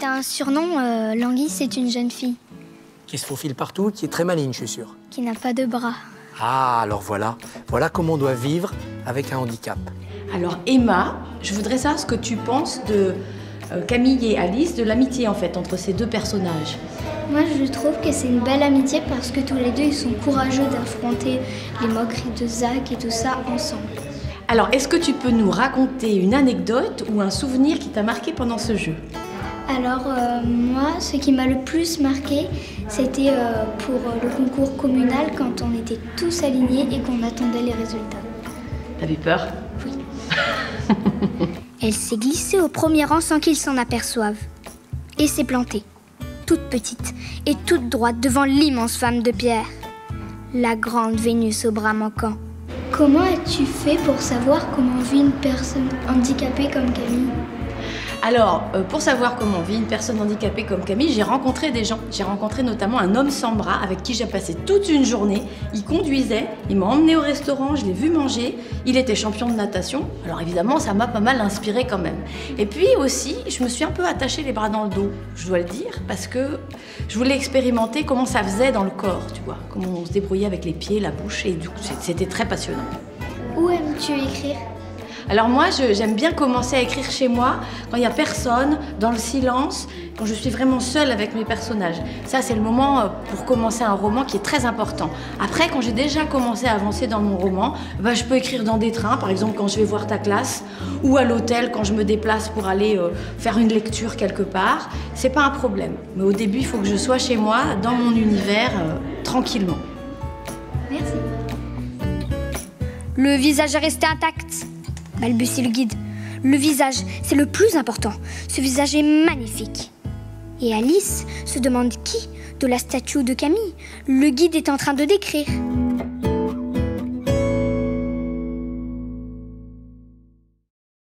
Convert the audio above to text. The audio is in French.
un surnom, Languille, c'est une jeune fille. Qui se faufile partout, qui est très maligne, je suis sûr. Qui n'a pas de bras. Ah, alors voilà. Voilà comment on doit vivre avec un handicap. Alors Emma, je voudrais savoir ce que tu penses de Camille et Alice, de l'amitié en fait entre ces deux personnages. Moi, je trouve que c'est une belle amitié parce que tous les deux, ils sont courageux d'affronter les moqueries de Zach et tout ça ensemble. Alors, est-ce que tu peux nous raconter une anecdote ou un souvenir qui t'a marqué pendant ce jeu? Alors, moi, ce qui m'a le plus marqué, c'était pour le concours communal quand on était tous alignés et qu'on attendait les résultats. T'avais peur? Oui. Elle s'est glissée au premier rang sans qu'ils s'en aperçoivent. Et s'est plantée, toute petite et toute droite devant l'immense femme de pierre. La grande Vénus aux bras manquants. Comment as-tu fait pour savoir comment vit une personne handicapée comme Camille? Alors, pour savoir comment vit une personne handicapée comme Camille, j'ai rencontré des gens. J'ai rencontré notamment un homme sans bras avec qui j'ai passé toute une journée. Il conduisait, il m'a emmené au restaurant, je l'ai vu manger. Il était champion de natation. Alors évidemment, ça m'a pas mal inspiré quand même. Et puis aussi, je me suis un peu attaché les bras dans le dos, je dois le dire, parce que je voulais expérimenter comment ça faisait dans le corps, tu vois. Comment on se débrouillait avec les pieds, la bouche, et du coup, c'était très passionnant. Où aimes-tu écrire? Alors moi, j'aime bien commencer à écrire chez moi, quand il n'y a personne, dans le silence, quand je suis vraiment seule avec mes personnages. Ça, c'est le moment pour commencer un roman qui est très important. Après, quand j'ai déjà commencé à avancer dans mon roman, je peux écrire dans des trains, par exemple quand je vais voir ta classe, ou à l'hôtel quand je me déplace pour aller faire une lecture quelque part. C'est pas un problème. Mais au début, il faut que je sois chez moi, dans mon univers, tranquillement. Merci. Le visage est resté intact, balbutie le guide. Le visage, c'est le plus important. Ce visage est magnifique. Et Alice se demande qui de la statue de Camille le guide est en train de décrire.